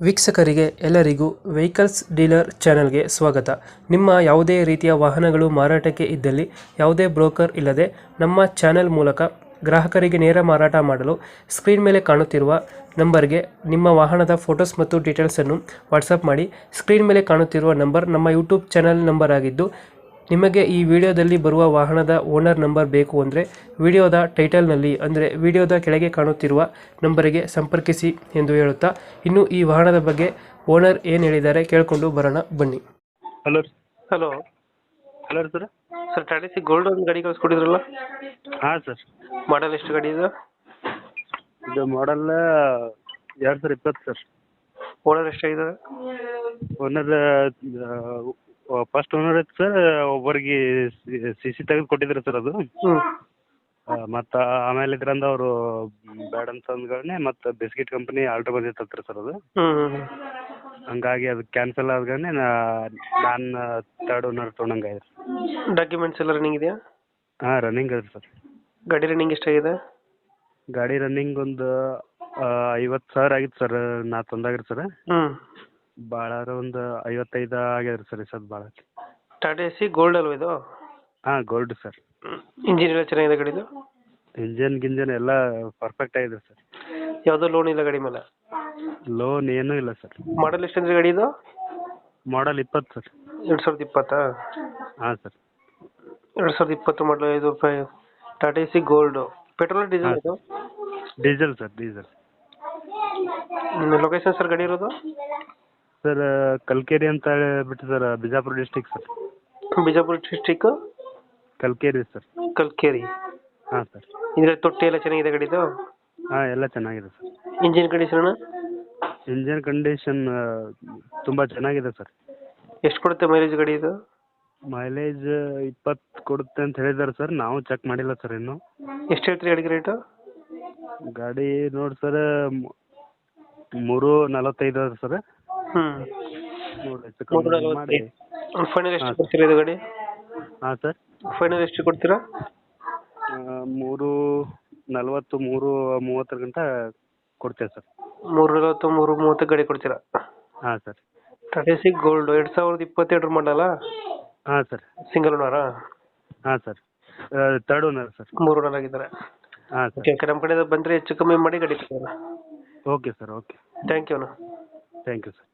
ವೀಕ್ಷಕರಿಗೆ ಎಲ್ಲರಿಗೂ vehicles dealer ಚಾನೆಲ್ಗೆ ಸ್ವಾಗತ. ನಿಮ್ಮ ಯಾವುದೇ ರೀತಿಯ ವಾಹನಗಳು ಮಾರಾಟಕ್ಕೆ ಇದ್ದಲ್ಲಿ ಯಾವುದೇ ಬ್ರೋಕರ್ ಇಲ್ಲದೆ ನಮ್ಮ ಚಾನೆಲ್ ಮೂಲಕ ಗ್ರಾಹಕರಿಗೆ ನೇರ ಮಾರಾಟ ಮಾಡಲು ಸ್ಕ್ರೀನ್ ಮೇಲೆ ಕಾಣುತ್ತಿರುವ ನಂಬರ್ಗೆ ನಿಮ್ಮ ವಾಹನದ ಫೋಟೋಸ್ ಮತ್ತು ಡೀಟೇಲ್ಸನ್ನು ವಾಟ್ಸಪ್ ಮಾಡಿ. ಸ್ಕ್ರೀನ್ ಮೇಲೆ ಕಾಣುತ್ತಿರುವ ನಂಬರ್ ನಮ್ಮ ಯೂಟ್ಯೂಬ್ ಚಾನೆಲ್ ನಂಬರ್ ಆಗಿದ್ದು, ನಿಮಗೆ ಈ ವಿಡಿಯೋದಲ್ಲಿ ಬರುವ ವಾಹನದ ಓನರ್ ನಂಬರ್ ಬೇಕು ಅಂದರೆ ವಿಡಿಯೋದ ಟೈಟಲ್ನಲ್ಲಿ ಅಂದರೆ ವಿಡಿಯೋದ ಕೆಳಗೆ ಕಾಣುತ್ತಿರುವ ನಂಬರಿಗೆ ಸಂಪರ್ಕಿಸಿ ಎಂದು ಹೇಳುತ್ತಾ, ಇನ್ನು ಈ ವಾಹನದ ಬಗ್ಗೆ ಓನರ್ ಏನು ಹೇಳಿದ್ದಾರೆ ಕೇಳಿಕೊಂಡು ಬರೋಣ ಬನ್ನಿ. Hello hello hello sir. Sir, Tata C gold ಒಂದು ಗಾಡಿ ಕಳಿಸ್ಕೊಟ್ಟಿದ್ರಲ್ಲ, ಹಾಂ ಸರ್. ಮಾಡಲ್ ಎಷ್ಟು ಗಾಡಿ ಇದೆ? ಇದು ಮಾಡಲ್ 2020 ಸರ್. ಓನರ್ ಎಷ್ಟಾಗಿದ್ದಾರೆ? ಓನರ್ ಫಸ್ಟ್ ಓನರ್ ಐತೆ ಸರ್. ಒಬ್ಬರಿಗೆ ಸಿ ತೆಗೆದು ಕೊಟ್ಟಿದ್ರು ಸರ್ ಅದು. ಹ್ಞೂ ಮತ್ತು ಆಮೇಲೆ ಇದ್ರಂದ ಅವರು ಬೇಡ ಅಂತ ಅಂದ್ಗಳೇ ಮತ್ತು ಬಿಸ್ಕಿಟ್ ಕಂಪ್ನಿ ಆರ್ಡ್ರ್ ಬಂದಿತ್ತಂತ್ರಿ ಸರ್ ಅದು. ಹ್ಞೂ ಹ್ಞೂ ಹಂಗಾಗಿ ಅದು ಕ್ಯಾನ್ಸಲ್ ಆದ್ಗನೆ ನಾನು ತರ್ಡ್ ಓನರ್ ತೊಗೊಂಡಂಗೆ ಆಯ್ತು. ಡಾಕ್ಯುಮೆಂಟ್ಸ್ ಎಲ್ಲ ರನ್ನಿಂಗ್ ಇದೆಯಾ? ಹಾಂ, ರನ್ನಿಂಗ್ ಅದ ಸರ್. ಗಾಡಿ ರನ್ನಿಂಗ್ ಎಷ್ಟಾಗಿದೆ? ಗಾಡಿ ರನ್ನಿಂಗ್ ಒಂದು 50,000 ಆಗಿತ್ತು ಸರ್. ನಾ ತಂದಾಗ್ರಿ ಸರ್. ಹ್ಞೂ ಭಾಳ ಒಂದು 55 ಆಗ್ಯದ್ರಿ ಸರ್. ಈ ಸದ್ ಭಾಳ. ಟಾಟಾ ಸಿ ಗೋಲ್ಡ್ ಅಲ್ವ ಇದು? ಹಾಂ, ಗೋಲ್ಡ್ ಸರ್. ಇಂಜಿನ್ ಎಲ್ಲ ಚೆನ್ನಾಗಿದೆ ಗಾಡಿದು? ಗಿಂಜನ್ ಎಲ್ಲ ಪರ್ಫೆಕ್ಟ್ ಆಗಿದೆ ಸರ್. ಯಾವುದೋ ಲೋನ್ ಇಲ್ಲ ಗಾಡಿ ಮೇಲೆ? ಲೋನ್ ಏನೂ ಇಲ್ಲ ಸರ್. ಮಾಡಲ್ ಎಷ್ಟು ಅಂದ್ರೆ ಗಾಡಿ ಇದು? Model 20 sir. 2020? ಹಾಂ ಸರ್. 2020 ಮಾಡಲು ಇದು ಟಾಟಾ ಸಿ ಗೋಲ್ಡು. ಪೆಟ್ರೋಲ್ ಡೀಸೆಲ್ ಇದು? Diesel sir, diesel. Location sir ಗಾಡಿ ಇರೋದು? ಸರ್, ಕಲ್ಕೇರಿ ಅಂತ ಹೇಳ್ಬಿಟ್ಟು sir, Bijapur district sir. Bijapur district Kalkeri sir. Kalkeri. ಹಾಂ ಸರ್. ಇದ್ರೆ ತೊಟ್ಟಿ ಎಲ್ಲ ಚೆನ್ನಾಗಿದೆ ಗಾಡಿದು? ಹಾಂ, ಎಲ್ಲ ಚೆನ್ನಾಗಿದೆ sir. Engine condition? Engine condition ತುಂಬ ಚೆನ್ನಾಗಿದೆ ಸರ್. ಎಷ್ಟು ಕೊಡುತ್ತೆ ಮೈಲೇಜ್ ಗಾಡಿ ಇದು? ಮೈಲೇಜ್ 20 ಕೊಡುತ್ತೆ ಅಂತ ಹೇಳಿದ್ದಾರೆ ಸರ್. ನಾವು ಚೆಕ್ ಮಾಡಿಲ್ಲ ಸರ್ ಇನ್ನೂ. ಎಷ್ಟು ಹೇಳ್ತೀರಿ ಗಾಡಿಗೆ ರೇಟು? ಗಾಡಿ ನೋಡಿ ಸರ್, 345 ಅದ ಸರ್. ಹ್ಞೂ, ನೋಡಿ ಹೆಚ್ಚು ಕಮ್ಮಿ ಮಾಡಿ. ಫೈನಲ್ ಎಷ್ಟು ಕೊಡ್ತೀರಾ ಇದು ಗಾಡಿ? ಹಾಂ ಸರ್. ಫೈನಲ್ ಎಷ್ಟು ಕೊಡ್ತೀರಾ? 340, 330 ಗಂಟ ಕೊಡ್ತೇವೆ ಸರ್. 340, 330 ಗಾಡಿ ಕೊಡ್ತೀರಾ? ಹಾಂ ಸರ್. ಟಾಟಾ ಸಿ ಗೋಲ್ಡ್ 2022 ಮಾಡಲ್ಲ? ಹಾಂ ಸರ್. ಸಿಂಗಲ್ ಓನರಾ? ಹಾಂ sir. Third owner sir. 3 owner ಆಗಿದ್ದಾರೆ. ಹಾಂ ಸರ್. ಓಕೆ, ನಮ್ಮ ಕಡೆ ಬಂದರೆ ಹೆಚ್ಚು ಕಮ್ಮಿ ಮಾಡಿ ಗಾಡಿ ಕೊಡೋಣ. Okay sir. Okay. Thank you ಅಣ್ಣ. Thank you sir.